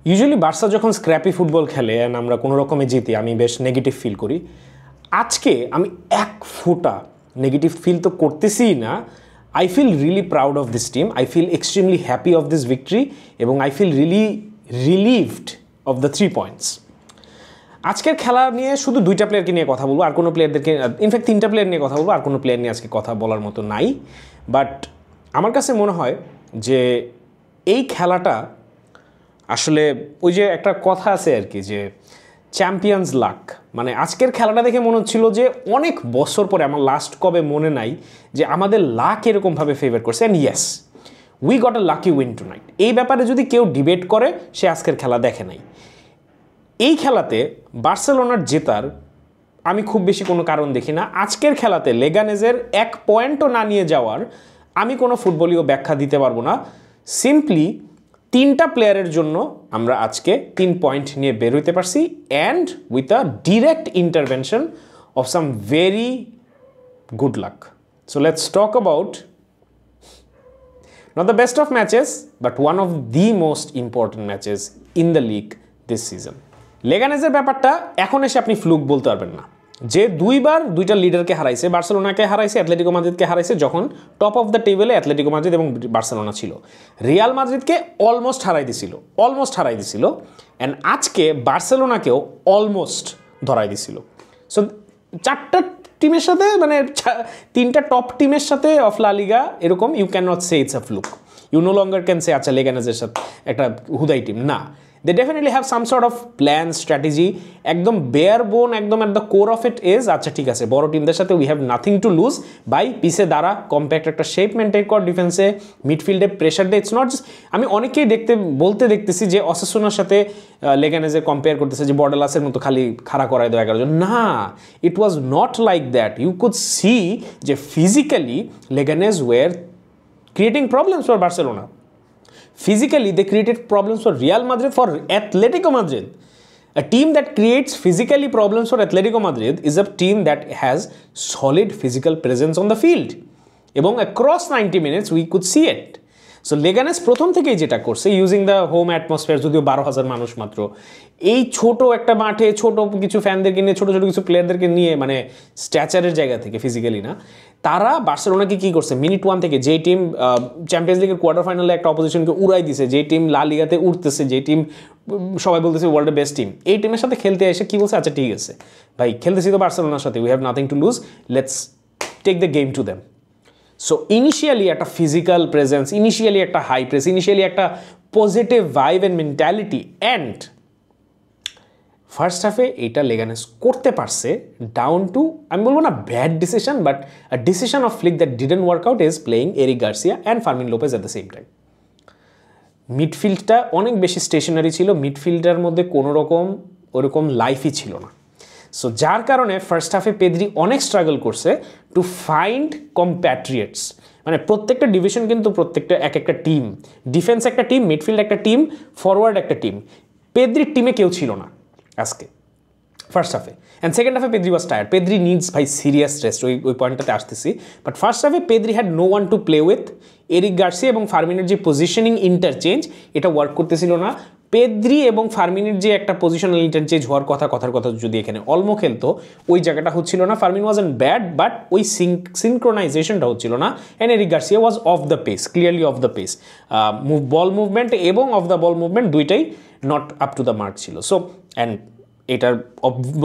Usually Barca যখন স্ক্র্যাপি football খেলে and আমরা কোনো রকমে জিতি আমি বেশ নেগেটিভ ফিল করি। আজকে আমি এক ফোঁটা নেগেটিভ ফিল তো করতেছি না। I feel really proud of this team, I feel extremely happy of this victory এবং I feel really relieved of the 3 points. আজকের খেলা নিয়ে শুধু 2টা প্লেয়ারকে নিয়ে কথা বলবো, আর কোনো প্লেয়ারদেরকে ইনফ্যাক্ট 3টা প্লেয়ার নিয়ে কথা বলবো, আর কোনো প্লেয়ার নিয়ে আজকে কথা বলার মতো নাই। বাট আমার কাছে মনে হয় যে এই খেলাটা আসলে ওই যে একটা কথা আছে আর কি যে চ্যাম্পিয়ন্স লাক, মানে আজকের খেলাটা দেখে মনে হচ্ছিল যে অনেক বছর পরে, আমার লাস্ট কবে মনে নাই যে আমাদের লাক এরকমভাবে ফেভার করছে। And yes, we got a lucky win tonight. এই ব্যাপারে যদি কেউ ডিবেট করে সে আজকের খেলা দেখে নাই। এই খেলাতে বার্সেলোনার জেতার আমি খুব বেশি কোনো কারণ দেখি না। আজকের খেলাতে লেগানেজের 1 পয়েন্টও না নিয়ে যাওয়ার আমি কোনো ফুটবলীয় ব্যাখ্যা দিতে পারবো না। সিম্পলি 3টা প্লেয়ারের জন্য আমরা আজকে 3 পয়েন্ট নিয়ে বের হইতে পারছি, and with a direct intervention of some very good luck. So let's talk about not the best of matches but one of the most important matches in the league this season. লেগানেজের ব্যাপারটা এখন এসে আপনি fluke বলতে পারবেন না। যে 2বার 2টা লিডারকে হারাইছে, বার্সেলোনাকে হারাইছে, অ্যাটলেটিকো মাদ্রিদকে হারাইছে, যখন টপ অফ দ্য টেবিলে অ্যাটলেটিকো মাদ্রিদ এবং বার্সেলোনা ছিল। রিয়াল মাদ্রিদকে অলমোস্ট হারাই দিছিল, অ্যান্ড আজকে বার্সেলোনাকেও অলমোস্ট ধরাই দিছিল। সো 4টা টিমের সাথে, মানে 3টা টপ টিমের সাথে অফ লা লিগা এরকম, you can not say it's a fluke. You no longer can say আচ্ছা লেগানেজের সাথে একটা হুদাই টিম না। They definitely have some sort of plan, strategy. একদম বেয়ার বোন, একদম at the core of it is আচ্ছা ঠিক আছে, বড় টিমদের সাথে we have nothing to lose, by পিসে দ্বারা কম্প্যাক্ট একটা শেপ মেনটেন কর, ডিফেন্সে মিডফিল্ডে প্রেশার দে। ইটস নট জাস্ট, আমি অনেকেই দেখতেছি যে অসেসোনার সাথে লেগানেজে কম্পেয়ার করতেছে যে বর্ডালাসের মতো খালি খাড়া করায় দেওয়া 11 জন। না, it was not like that. You could see যে physically Leganes were creating problems for Barcelona. Physically, they created problems for Real Madrid, for Atletico Madrid. A team that creates physically problems for Atletico Madrid is a team that has solid physical presence on the field. এবং across 90 minutes, we could see it. So Leganes প্রথম থেকেই যেটা করছে, using the home atmosphere, যদিও 12,000 মানুষ মাত্র, এই ছোট একটা মাঠে ছোট কিছু ফ্যানদেরকে নিয়ে, ছোট ছোট কিছু প্লেয়ারদেরকে নিয়ে, মানে স্ট্যাচারের জায়গা থেকে ফিজিক্যালি না, তারা বার্সেলোনাকে কী করছে মিনিট 1 থেকে, যেই টিম চ্যাম্পিয়ন্স লিগের কোয়ার্টার ফাইনালে একটা অপোজিশনকে উড়াই দিছে, যেই টিম লা লিগাতে উঠতেছে, যেই টিম সবাই বলতেছে ওয়ার্ল্ডের বেস্ট টিম, এই টিমের সাথে খেলতে এসে কী বলছে, আচ্ছা ঠিক আছে ভাই, খেলতেছি তো বার্সেলোনার সাথে, we have nothing to lose, let's take the game to them. So initially একটা ফিজিক্যাল প্রেজেন্স, ইনিশিয়ালি একটা হাই প্রেস, ইনিশিয়ালি একটা positive vibe and mentality, and first হাফে এইটা লেগানেস করতে পারছে ডাউন টু, আমি বলবো না bad decision, but a decision of Flick that didn't work out is playing Eric Garcia and Fermin Lopez at the same time. মিডফিল্ডটা অনেক বেশি স্টেশনারি ছিল, মিডফিল্ডের মধ্যে কোনো রকম ওরকম লাইফই ছিল না। সো যার কারণে ফার্স্ট হাফে পেদ্রি অনেক স্ট্রাগল করছে টু ফাইন্ড কম্প্যাট্রিয়েটস। মানে প্রত্যেকটা ডিভিশন কিন্তু প্রত্যেকটা এক একটা টিম, ডিফেন্স একটা টিম, মিডফিল্ড একটা টিম, ফরওয়ার্ড একটা টিম। পেদ্রির টিমে কেউ ছিল না আজকে ফার্স্ট হাফে, অ্যান্ড সেকেন্ড হাফে Pedri was tired. Pedri needs ভাই সিরিয়াস রেস্ট, ওই পয়েন্টটাতে আসতেছি। বাট ফার্স্ট হাফে Pedri had no one to play with. Eric Garcia এবং ফার্মিনের যে পজিশনিং ইন্টারচেঞ্জ, এটা ওয়ার্ক করতেছিল না। পেদ্রি এবং ফার্মিনের যে একটা পজিশনাল ইন্টারচেঞ্জ হওয়ার কথার কথা যদি এখানে অলমো খেলতো, ওই জায়গাটা হচ্ছিল না। Fermin was and bad, but ওই সিনক্রোনাইজেশনটা হচ্ছিল না। And Eric Garcia was of the pace, clearly of the pace. Ball movement এবং অফ দ্য বল মুভমেন্ট দুইটাই not up to the mark ছিল। সো অ্যান্ড এটার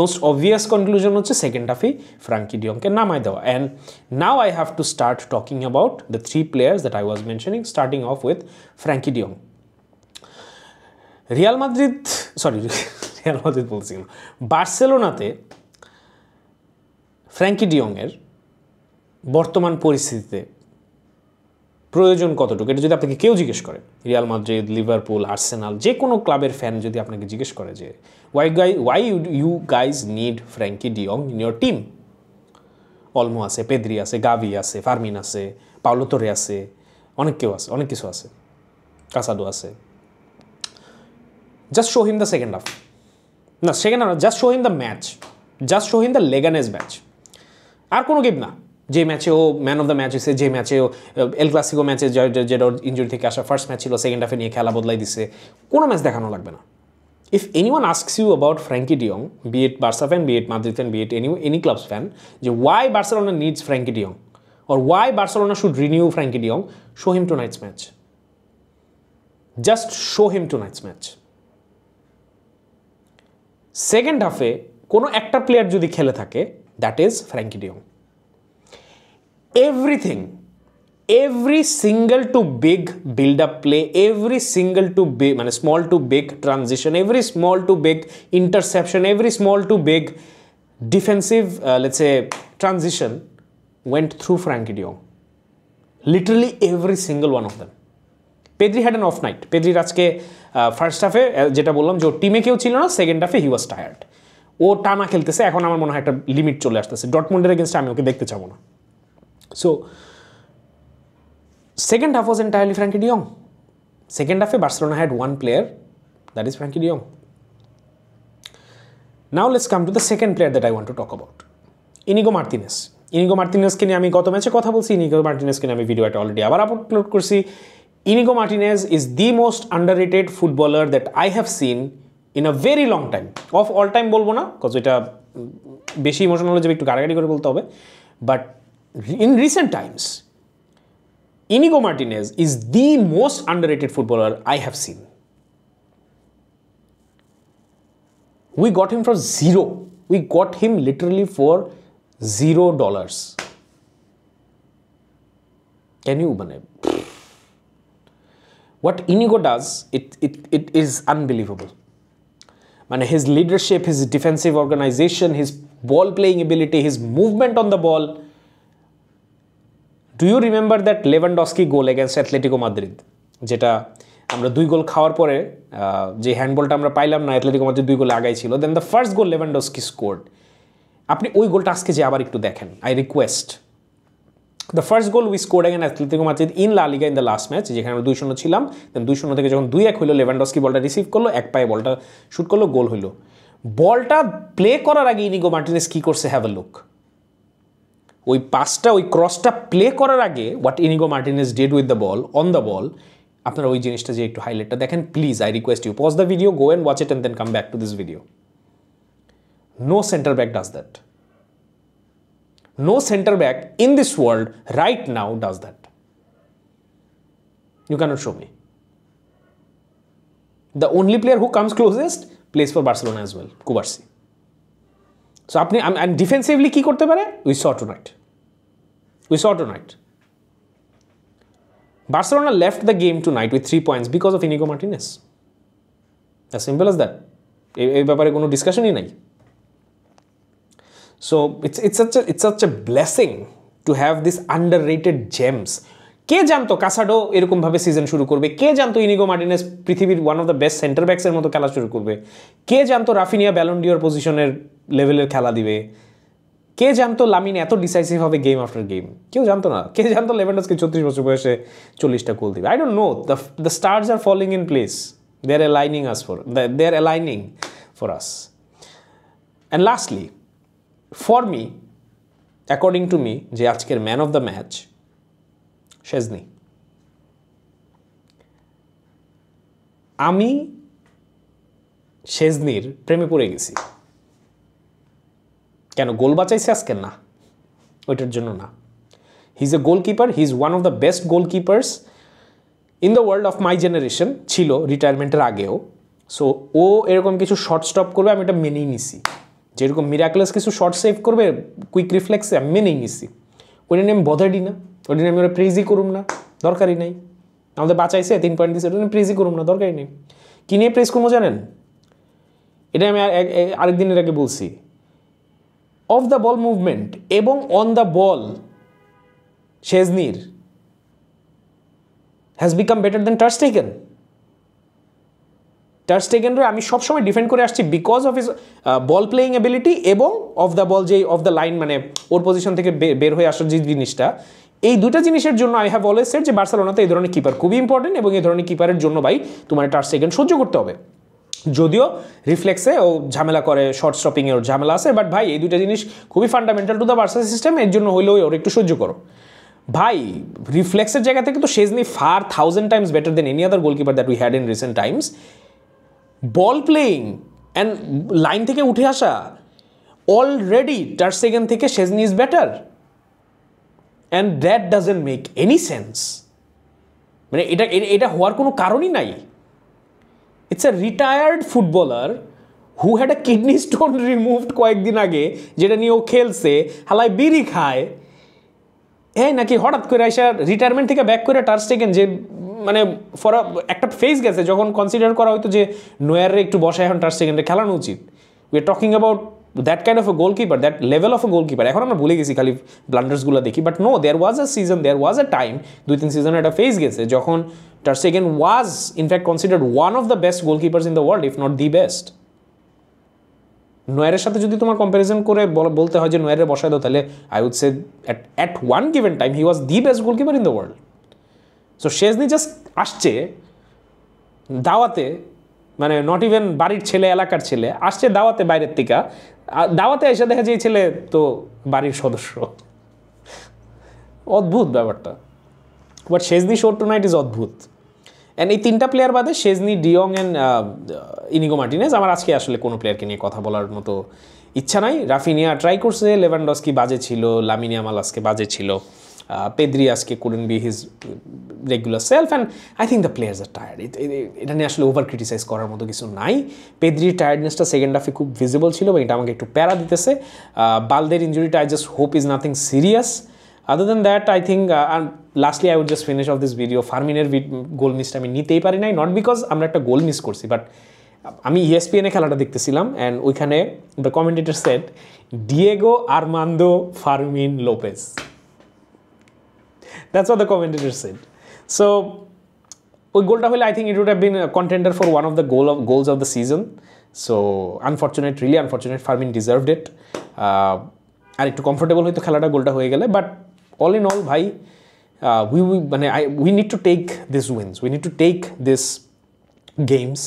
মোস্ট অবভিয়াস কনক্লুশন হচ্ছে second হাফেই Frenkie ডিয়ংকে নামায় দেওয়া। And now I have to start talking about the 3 players that I was mentioning, starting of with Frenkie de Jong. Real Madrid বলছি না, বার্সেলোনাতে Frenkie ডিয়ংয়ের বর্তমান পরিস্থিতিতে প্রয়োজন কতটুকু, এটা যদি আপনাকে কেউ জিজ্ঞেস করে, রিয়াল মাদ্রিদ, লিভারপুল, আর্সেনাল, যে কোনো ক্লাবের ফ্যান যদি আপনাকে জিজ্ঞেস করে যে why you guys need Frenkie de Jong in your team, Olmo আছে, পেদ্রি আছে, গাভি আছে, ফার্মিন আছে, পাওলো তোরে আছে, অনেক কিছু আছে, কাসাডো আছে। Just show him the second half. No, second half, just show him the match. Just show him the Leganés match. আর কোনো গেম না, যে ম্যাচে ও ম্যান অফ দ্য ম্যাচ হয়েছে, যে ম্যাচে ও এল ক্লাসিকো ম্যাচে যেটা ইঞ্জুরি থেকে আসা ফার্স্ট ম্যাচ ছিল, সেকেন্ড হাফে নিয়ে খেলা বদলাই দিছে, কোনো ম্যাচ দেখানো লাগবে না। If anyone asks you about Frankie de Jong, be it Barca fan, be it Madrid fan, be it any club's fan, why Barcelona needs Frankie de Jong or why Barcelona should renew Frankie de Jong, show him tonight's match. Just show him tonight's match. Second half-এ কোনো একটা player যদি খেলে থাকে, that is Frankie de Jong. Every single to big build-up play, every single to big, মানে small to big transition, every small to big interception, every small to big defensive, let's say, transition went through Frankie de Jong. Literally every single one of them. Pedri had an off night. Pedriর আজকে first হাফে যেটা বললাম যে ওর টিমে কেউ ছিল না, second হাফে হি ওয়াজ টায়ার্ড। ও টানা খেলতেছে, এখন আমার মনে হয় একটা লিমিট চলে আসতেছে। ডটমুন্ডের এগেনস্টে আমি ওকে দেখতে চাবো না। So second half was entirely Frankie de Jong. Second half, Barcelona had one player, that is Frankie de Jong. Now let's come to the second player that I want to talk about. Inigo Martinez. Inigo Martinez কে নিয়ে আমি গত ম্যাচে কথা বলছি, Inigo Martinez কে নিয়ে আমি video একটা already আবার আপলোড করছি। Inigo Martinez is the most underrated footballer that I have seen in a very long time. Of all time বলবো না, কজ এটা বেশি ইমোশনাল হয়ে যাবে, একটু গাড়াগাড়ি করে বলতে হবে, but in recent times Inigo Martinez is the most underrated footballer I have seen. We got him for zero. We got him literally for $0. Can you believe? What Inigo does, it is unbelievable. Man, his leadership, his defensive organization, his ball playing ability, his movement on the ball. Do you remember that Lewandowski goal against Atletico Madrid? যেটা আমরা 2 গোল খাওয়ার পরে যে হ্যান্ডবলটা আমরা পাইলাম না, Atletico Madrid 2 goal আগাই ছিল, then the first goal Lewandowski scored. আপনি ওই গোলটা আজকে যে আবার একটু দেখেন, I request. The first goal we scored again Atletico Madrid in লা লিগা ইন দ্য লাস্ট ম্যাচ, যেখানে আমরা 2-0 ছিলাম, দেন 2-0 থেকে যখন 2-1 হইলো, Lewandowski বলটা রিসিভ করলো, এক পায়ে বলটা শুট করলো, গোল হইলো। বলটা প্লে করার আগে ইনিগো মার্টিনেজ কি করছে, হ্যাভ আ লুক। ওই পাসটা, ওই ক্রসটা প্লে করার আগে what Inigo Martinez did with the ball, on the ball, আপনারা ওই জিনিসটা যে একটু হাইলাইটটা দেখেন please, I request you, pause the video, go and watch it and then come back to this video. No centre back does that. No center back in this world right now does that. You cannot show me. The only player who comes closest plays for Barcelona as well, Cubarsí. So apni and defensively ki korte pare, we saw tonight. Barcelona left the game tonight with 3 points because of Inigo Martinez. As simple as that. এই ব্যাপারে কোনো ডিসকাশনই নাই। So it's such a blessing to have these underrated gems. কে জানতো কাসাডো এরকম ভাবে season শুরু করবে? কে জানতো ইনিগো মার্টিনেজ পৃথিবীর one of the best centre backs এর মতো খেলা শুরু করবে? কে জানতো রাফিনিয়া ব্যালন ডিওর পজিশনের লেভেলের খেলা দিবে? কে জানতো লামিন এত ডিসাইসিভ হবে গেম আফটার গেম? কেউ জানতো না। কে জানতো লেভানডস্কি 34 বছর বয়সে 40টা গোল দিবে? I don't know. The stars are falling in place. They are aligning for us. And lastly, for me, according to me, যে আজকের man of the match Szczesny. আমি শেজনির প্রেমে পড়ে গেছি। কেন? গোল বাঁচাইছে আজকে? না, ওইটার জন্য না। He is a goalkeeper, he is one of the best goalkeepers in the world of my generation, ছিল রিটায়ারমেন্টের আগেও। সো ও এরকম কিছু শর্ট স্টপ করবে, আমি এটা মেনেই নিছি। যেরকম মিরাক্লাস কিছু শর্ট সেভ করবে কুইক রিফ্লেক্সে, আমি মেনেই নিছি। ওইটা নিয়ে আমি বদারই না, ওইটা নিয়ে আমি ওরা প্রেজই করুম না, দরকারই নাই। আমাদের বাঁচাইছে, 3 পয়েন্ট দিয়েছে, ওটা নিয়ে প্রেজই করুম না, দরকারই নেই। কী নিয়ে প্রেস করবো জানেন? এটা আমি আরেকদিনের আগে বলছি। অফ দ্য বল মুভমেন্ট এবং অন দ্য বল শেজনির has become better than Ter Stegen. টার স্টেগেনরে আমি সবসময় ডিফেন্ড করে আসছি because of his ball playing ability এবং অফ দ্য বল, যে অফ দ্য লাইন, মানে ওর পজিশন থেকে বের হয়ে আসার যে জিনিসটা, এই দুইটা জিনিসের জন্য আই হ্যাভ অলওয়েজ সেড যে বার্সেলোনাতে এই ধরনের কিপার খুবই ইম্পর্টেন্ট, এবং এই ধরনের কিপারের জন্য ভাই তোমার টার স্টেগেন সহ্য করতে হবে। যদিও রিফ্লেক্সে ও ঝামেলা করে, শর্ট স্টপিংয়ে ওর ঝামেলা আছে, বাট ভাই এই দুইটা জিনিস খুবই fundamental to the Barca system, এর জন্য হইলেও ওর একটু সহ্য করো ভাই। রিফ্লেক্সের জায়গা থেকে তো Szczesny far 1000 times better than any other goalkeeper that we had in recent times. Ball playing and line থেকে উঠে আসা অলরেডি টার সেকেন্ড থেকে Szczesny is better and that doesn't make any sense মানে এটা হওয়ার কোনো কারণই নাই it's a retired footballer who had a kidney stone removed কয়েকদিন আগে যেটা নিয়ে ও খেলছে হালায় বিড়ি খায় নাকি হঠাৎ করে এসে রিটায়ারমেন্ট থেকে ব্যাক করে টার স্টেগেন যে মানে একটা ফেজ গেছে যখন কনসিডার করা হয়তো যে নোয়ারে একটু বসায় এখন টার স্টেগেনটা খেলানো উচিত we are talking about that kind of a goalkeeper that level of a goalkeeper এখন আমরা ভুলে গেছি খালি ব্লান্ডার্সগুলো দেখি but no there was a season there was a time 2-3 সিজনে একটা ফেজ গেছে যখন Ter Stegen was in fact considered one of the best goalkeepers in the world if not the best নোয়ারের সাথে যদি তোমার কম্প্যারিজন করে বলতে হয় যে নোয়ারে বসায় দাও তাহলে I would say at one given time he was the best goalkeeper in the world so Szczesny just আসছে দাওয়াতে মানে নট ইভেন বাড়ির ছেলে এলাকার ছেলে আসছে দাওয়াতে বাইরের থেকে দাওয়াতে এসে দেখা যায় এই ছেলে তো বাড়ির সদস্য অদ্ভুত ব্যাপারটা but Szczesny show tonight is অদ্ভুত অ্যান্ড এই তিনটা প্লেয়ার বাদে Szczesny de Jong and Inigo Martinez আমার আজকে আসলে কোনো প্লেয়ারকে নিয়ে কথা বলার মতো ইচ্ছা নাই রাফিনিয়া ট্রাই করছে লেভানডস্কি বাজে ছিল লামিন ইয়ামাল আজকে বাজে ছিল পেদ্রি আজকে couldn't be his regular self and I think the players are tired এটা নিয়ে আসলে ওভার ক্রিটিসাইজ করার মতো কিছু নাই পেদ্রির টায়ার্ডনেসটা সেকেন্ড হাফে খুব ভিজিবল ছিল এবং এটা আমাকে একটু প্যারা দিতেছে বালদের ইঞ্জুরিটা I just hope is nothing serious other than that I think and lastly I would just finish off this video ফার্মিনের গোল মিসটা আমি নিতেই পারি নাই নট বিকজ আমরা একটা গোল মিস করছি বাট আমি ESPN-এ খেলাটা দেখতেছিলাম অ্যান্ড ওইখানে the commentator said Diego Armando Fermin Lopez That's what the commentator said. So, ওই গোলটা হলে I think it would have been a contender for one of the goals of the season. So, unfortunate, really unfortunate. Farmin deserved it. আর একটু comfortable হয়তো খেলাটা গোলটা হয়ে গেলে but all in all ভাই we need to take these wins. We need to take these games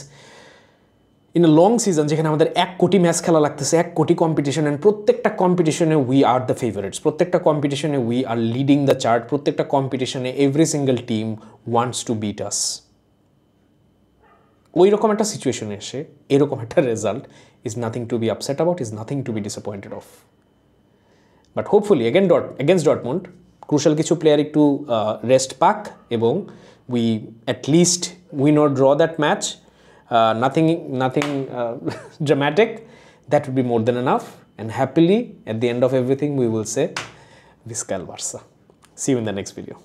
in a long season যেখানে আমাদের 1 কোটি ম্যাচ খেলা লাগতেছে 1 কোটি কম্পিটিশন অ্যান্ড প্রত্যেকটা কম্পিটিশনে উই আর দ্য ফেভারিটস প্রত্যেকটা কম্পিটিশনে we are leading the chart প্রত্যেকটা কম্পিটিশনে every single team wants to beat us ওই রকম একটা সিচুয়েশনে এসে এরকম একটা result is nothing to be upset about is nothing to be disappointed of but hopefully against Dortmund crucial কিছু প্লেয়ার একটু রেস্ট পাক এবং we at least win or draw that match nothing dramatic that would be more than enough and happily at the end of everything we will say Visca el Barça. See you in the next video.